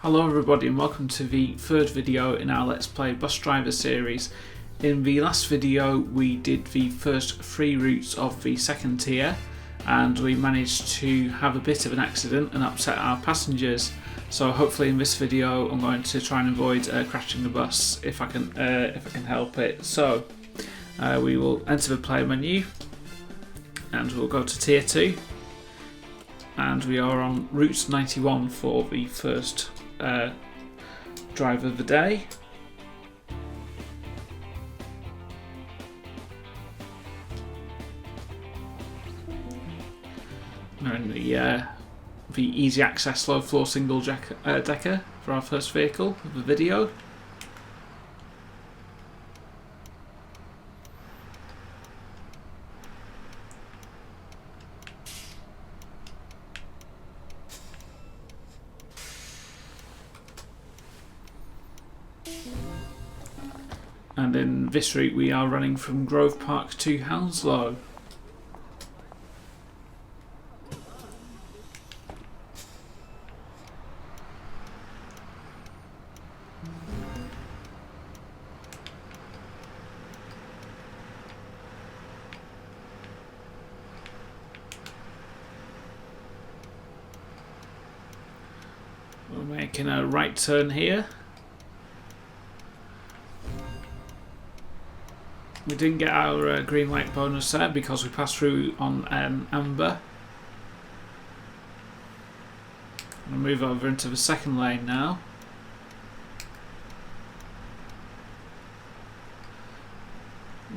Hello everybody and welcome to the third video in our Let's Play Bus Driver series. In the last video we did the first 3 routes of the second tier and we managed to have a bit of an accident and upset our passengers. So hopefully in this video I'm going to try and avoid crashing the bus if I can help it. So we will enter the player menu and we'll go to tier 2 and we are on route 91 for the first drive of the day. We're in the easy access low floor single decker for our first vehicle of the video. And in this route we are running from Grove Park to Hounslow. We're making a right turn here. We didn't get our green light bonus there because we passed through on amber. We'll move over into the second lane now.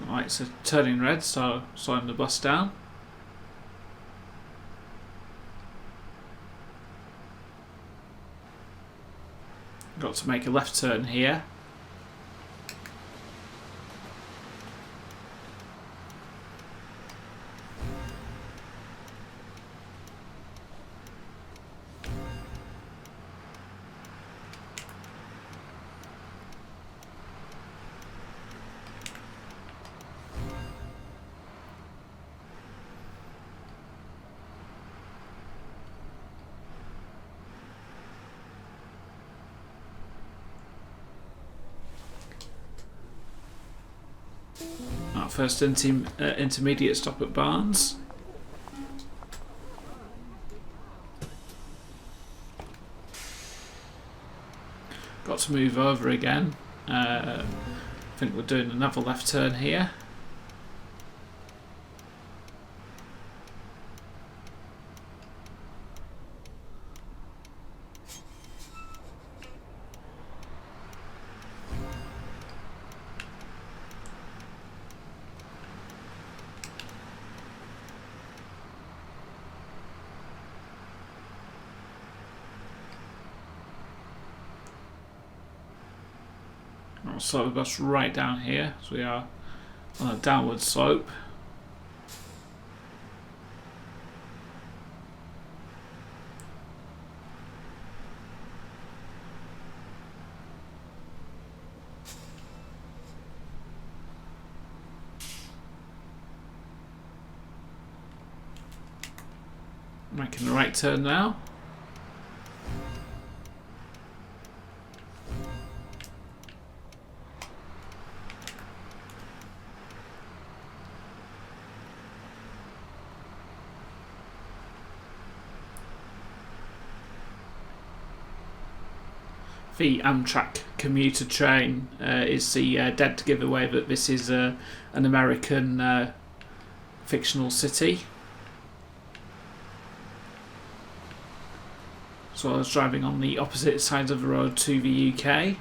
The lights are turning red, so slowing the bus down. Got to make a left turn here. Our first intermediate stop at Barnes. Got to move over again. I think we're doing another left turn here. I'll slow the bus right down here, so we are on a downward slope. Making the right turn now. The Amtrak commuter train is the dead giveaway that this is an American fictional city. So I was driving on the opposite side of the road to the UK.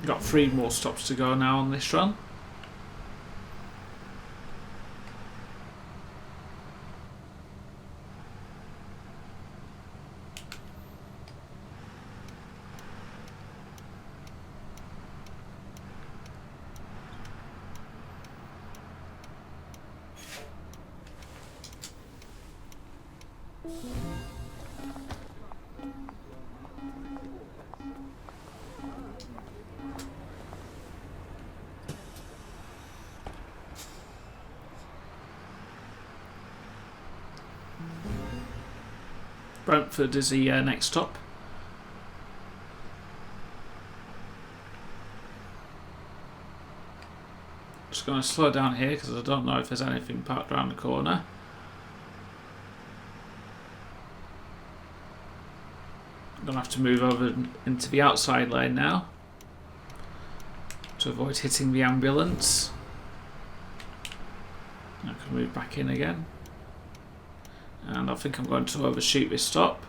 Got 3 more stops to go now on this run. Brentford is the next stop. Just going to slow down here because I don't know if there's anything parked around the corner. I'm going to have to move over into the outside lane now to avoid hitting the ambulance. I can move back in again. And I think I'm going to overshoot this stop.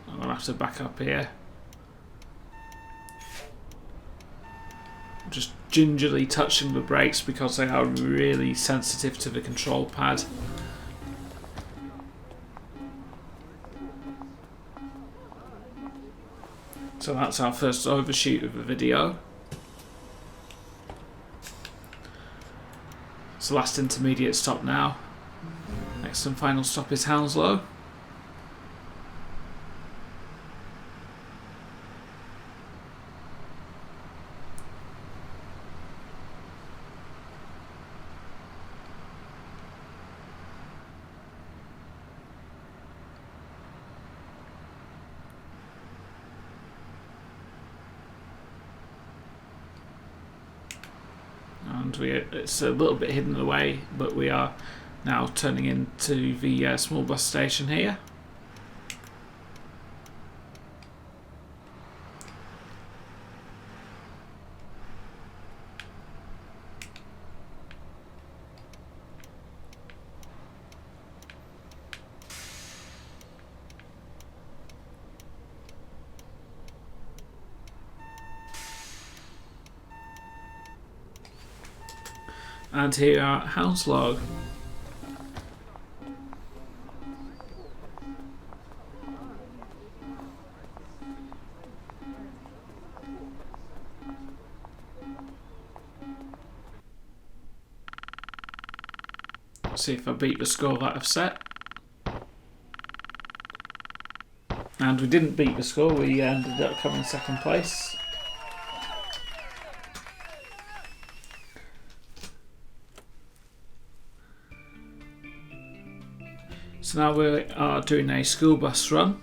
I'm going to have to back up here. Just gingerly touching the brakes because they are really sensitive to the control pad. So that's our first overshoot of the video. It's the last intermediate stop now. Next and final stop is Hounslow. And it's a little bit hidden away, but we are now turning into the small bus station here. And here are Hounslow. See if I beat the score that I've set. And we didn't beat the score, we ended up coming second place. So now we are doing a school bus run.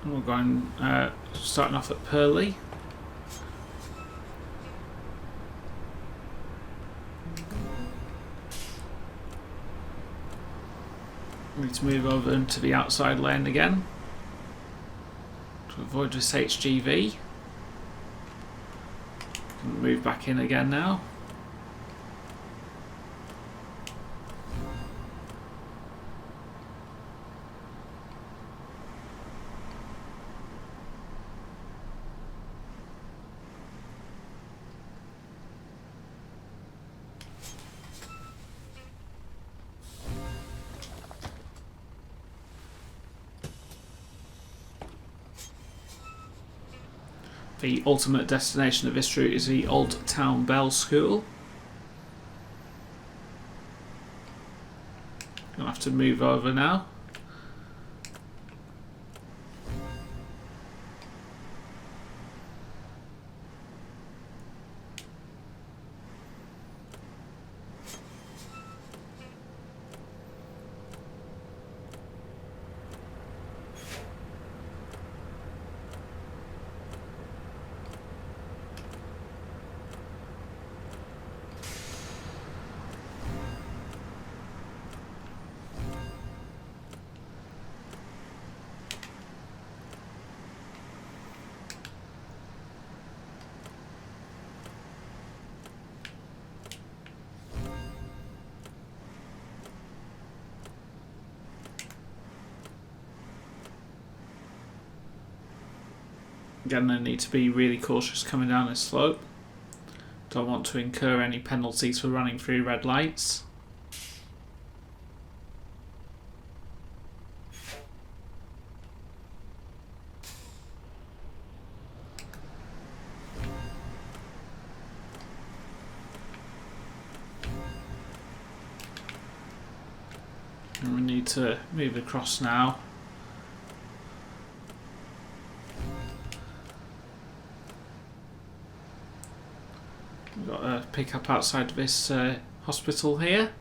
We're going, starting off at Purley. We need to move over into the outside lane again to avoid this HGV. Can move back in again now. The ultimate destination of this route is the Old Town Bell School. I'll have to move over now. Again, I need to be really cautious coming down this slope. Don't want to incur any penalties for running through red lights. And we need to move across now. We've got a pickup outside this hospital here.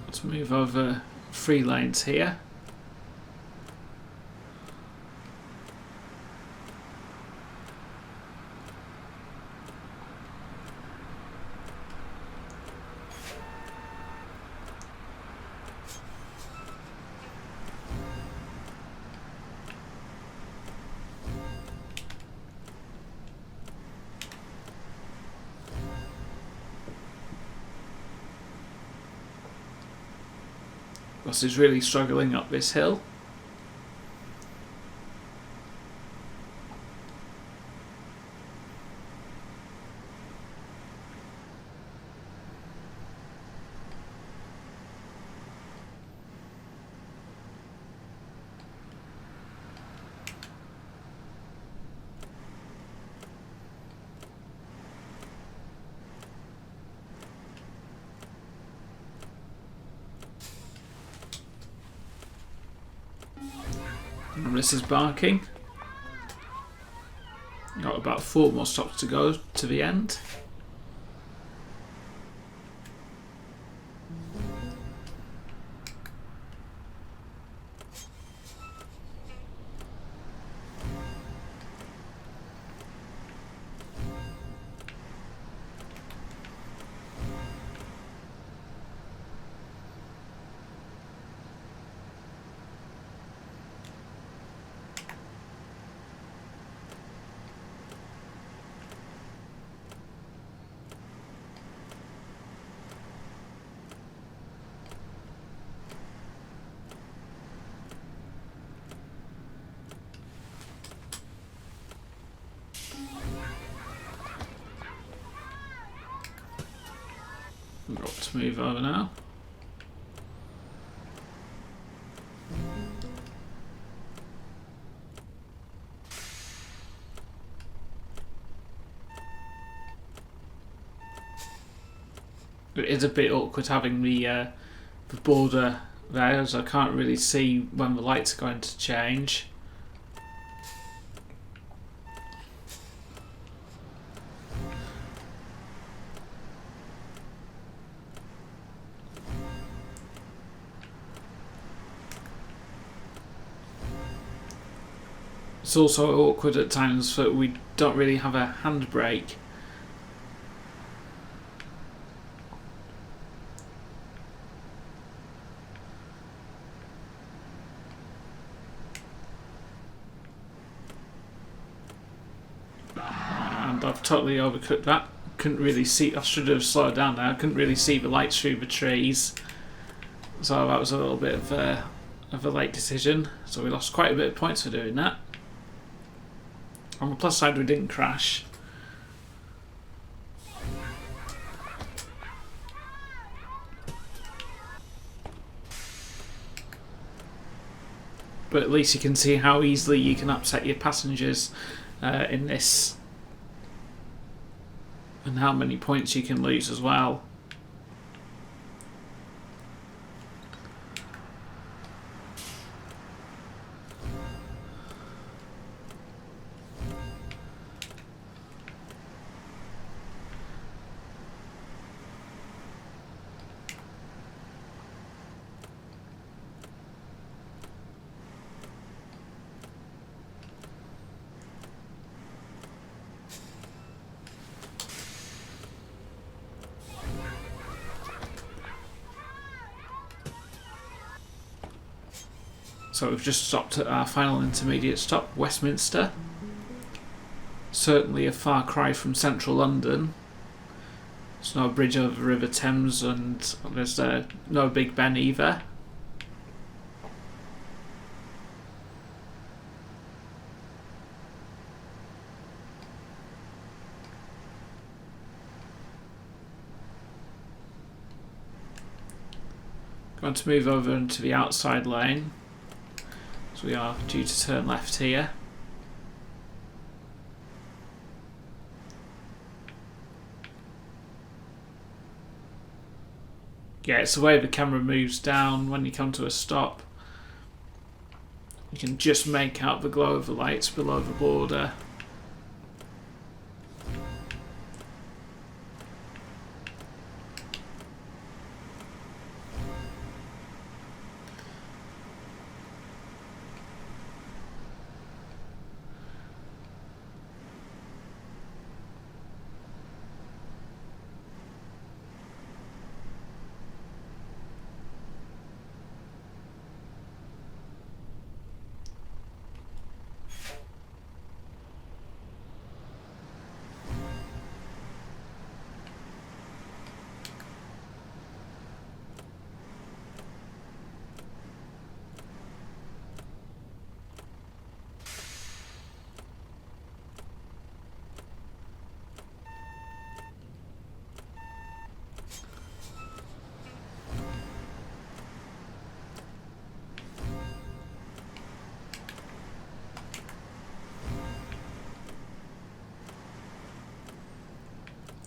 Let's move over 3 lanes here. Bus is really struggling up this hill. And this is barking. Got about 4 more stops to go to the end. We've got to move over now. It is a bit awkward having the border there, as I can't really see when the lights are going to change. It's also awkward at times that we don't really have a handbrake. And I've totally overcooked that. Couldn't really see, I should have slowed down there, I couldn't really see the lights through the trees. So that was a little bit of a late decision. So we lost quite a bit of points for doing that. On the plus side, we didn't crash. But at least you can see how easily you can upset your passengers in this, and how many points you can lose as well. So we've just stopped at our final intermediate stop, Westminster. Certainly a far cry from central London. There's no bridge over the River Thames, and there's no Big Ben either. Going to move over into the outside lane, so we are due to turn left here. Yeah, it's the way the camera moves down when you come to a stop. You can just make out the glow of the lights below the border.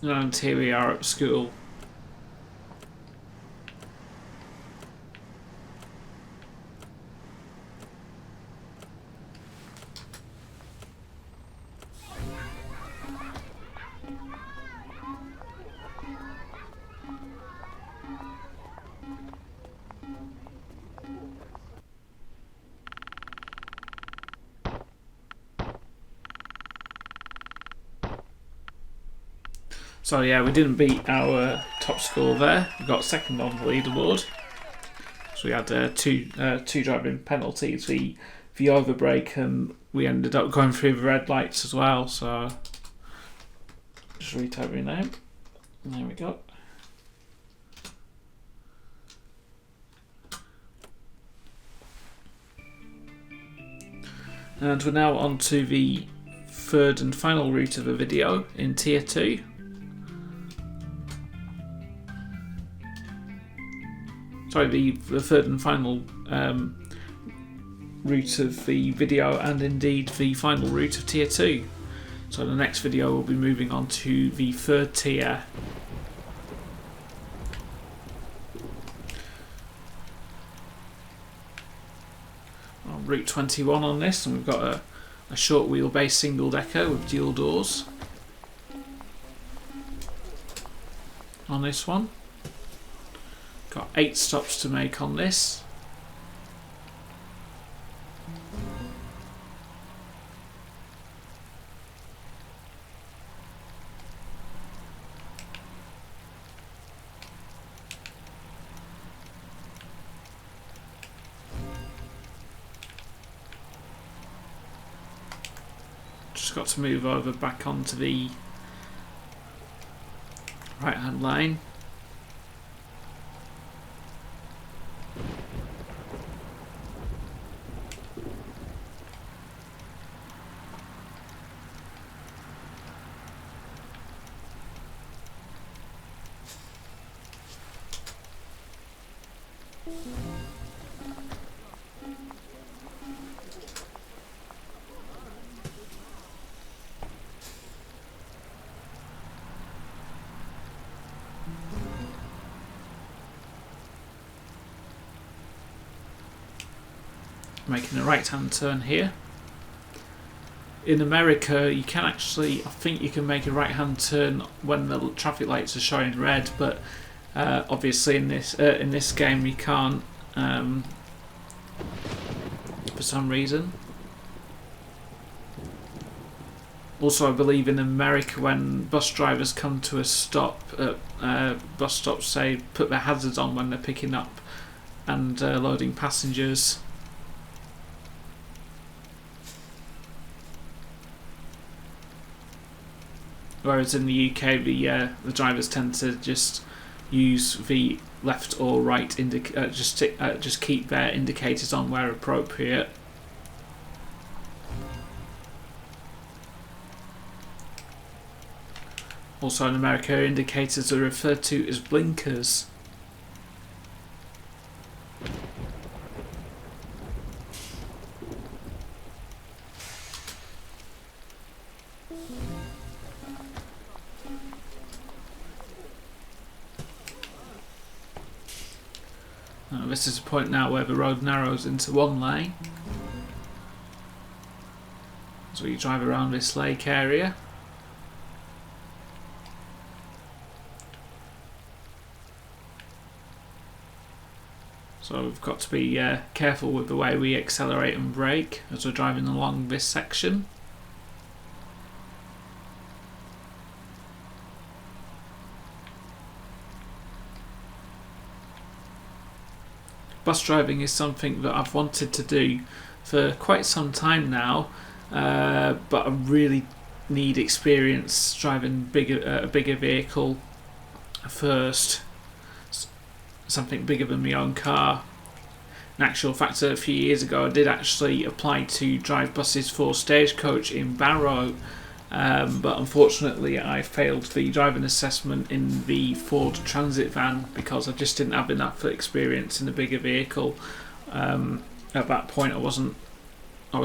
And here we are at school. So yeah, we didn't beat our top score there. We got second on the leaderboard. So we had two driving penalties, the overbreak, and we ended up going through the red lights as well. So just retype your name. There we go. And we're now on to the third and final route of the video in Tier 2. Sorry, the third and final route of the video, and indeed the final route of Tier 2. So the next video we'll be moving on to the third tier. On Route 21 on this, and we've got a short wheelbase single decker with dual doors on this one. Got 8 stops to make on this. Just got to move over back onto the right hand lane. Making a right hand turn here. In America you can actually, I think you can make a right hand turn when the traffic lights are showing red, but obviously in this game you can't for some reason. Also, I believe in America when bus drivers come to a stop at bus stops, say put their hazards on when they're picking up and loading passengers. whereas in the UK the drivers tend to just use the left or right just keep their indicators on where appropriate. Also in America, indicators are referred to as blinkers. This is a point now where the road narrows into one lane. So you drive around this lake area. So we've got to be careful with the way we accelerate and brake as we're driving along this section. Bus driving is something that I've wanted to do for quite some time now, but I really need experience driving a bigger vehicle first, something bigger than my own car. In actual fact, a few years ago I did actually apply to drive buses for Stagecoach in Barrow, but unfortunately I failed the driving assessment in the Ford Transit van because I just didn't have enough experience in a bigger vehicle. At that point I was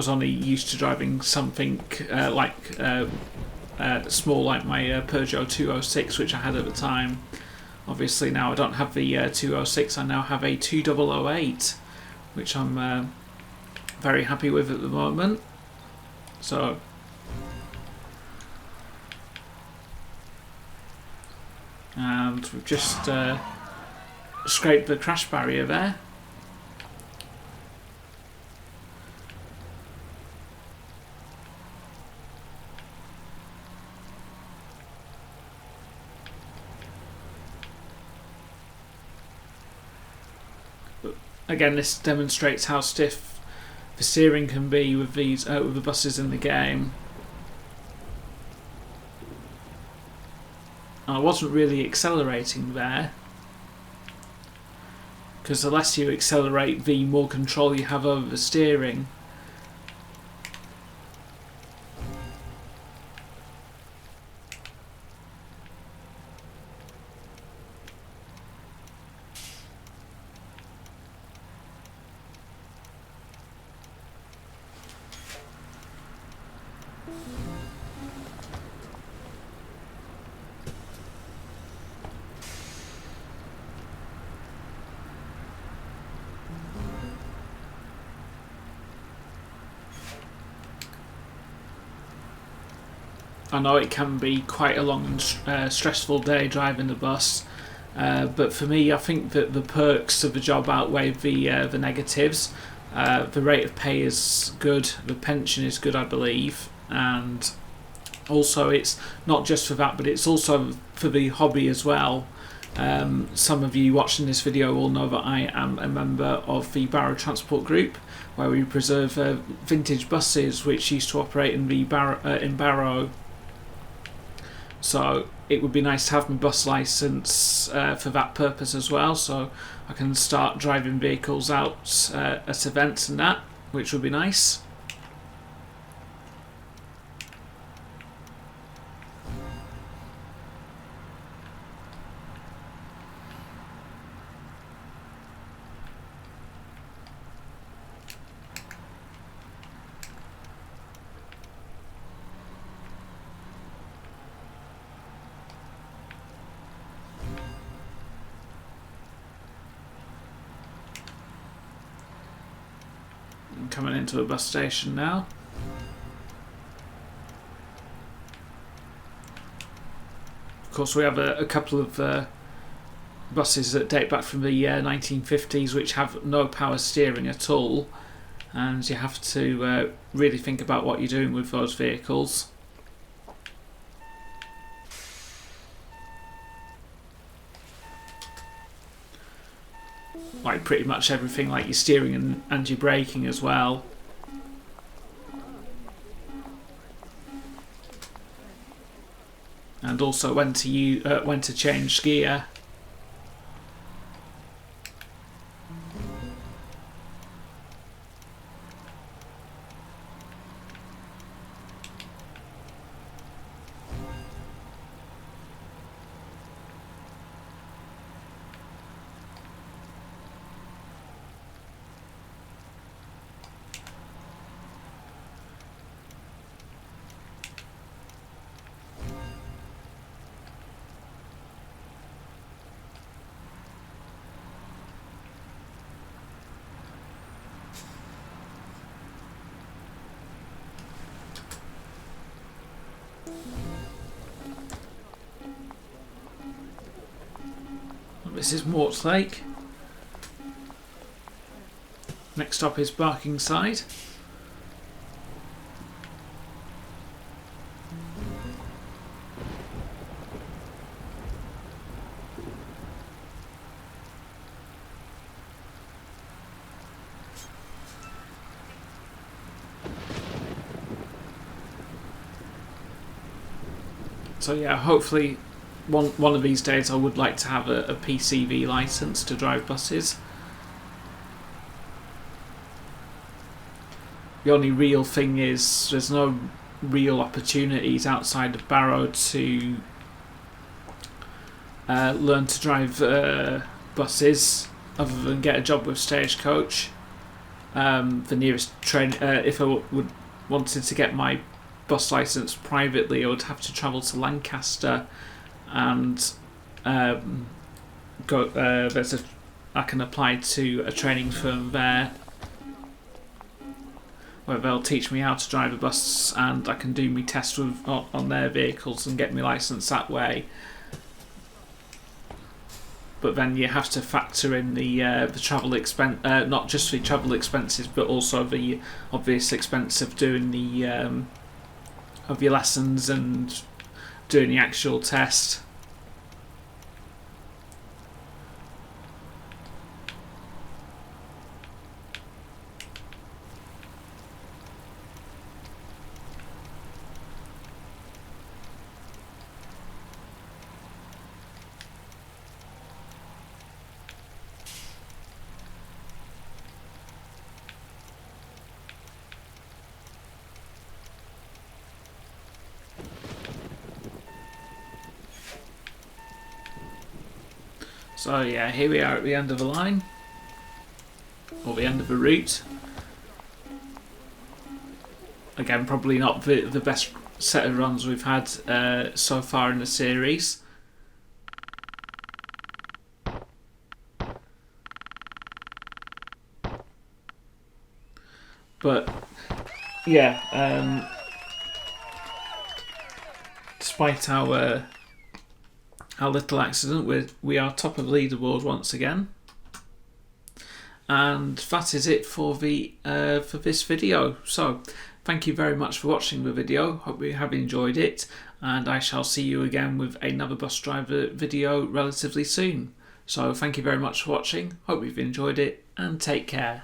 only used to driving something small like my Peugeot 206, which I had at the time. Obviously now I don't have the 206, I now have a 2008, which I'm very happy with at the moment. So and we've just scraped the crash barrier there. Again, this demonstrates how stiff the steering can be with these with the buses in the game. I wasn't really accelerating there, because the less you accelerate, the more control you have over the steering. I know it can be quite a long and stressful day driving the bus, but for me I think that the perks of the job outweigh the negatives. The rate of pay is good, the pension is good I believe, and also it's not just for that but it's also for the hobby as well. Some of you watching this video will know that I am a member of the Barrow Transport Group, where we preserve vintage buses which used to operate in Barrow. So it would be nice to have my bus licence for that purpose as well, so I can start driving vehicles out at events and that, which would be nice. Coming into a bus station now. Of course we have a couple of buses that date back from the 1950s which have no power steering at all, and you have to really think about what you're doing with those vehicles. Like pretty much everything, like your steering and your braking as well. and also when to change gear. This is Mortlake. Next stop is Barkingside. So yeah, hopefully one of these days I would like to have a PCV license to drive buses. The only real thing is there's no real opportunities outside of Barrow to learn to drive buses other than get a job with Stagecoach. The nearest train, if I wanted to get my bus license privately, I would have to travel to Lancaster and I can apply to a training firm there where they'll teach me how to drive a bus, and I can do my test on their vehicles and get my license that way. But then you have to factor in the travel expense, not just the travel expenses, but also the obvious expense of doing the of your lessons and doing the actual test. So yeah, here we are at the end of the line, or the end of the route. Again, probably not the best set of runs we've had so far in the series. But yeah, despite our little accident, we are top of leaderboard once again, and that is it for the for this video. So thank you very much for watching the video. Hope you have enjoyed it, and I shall see you again with another bus driver video relatively soon. So thank you very much for watching. Hope you've enjoyed it, and take care.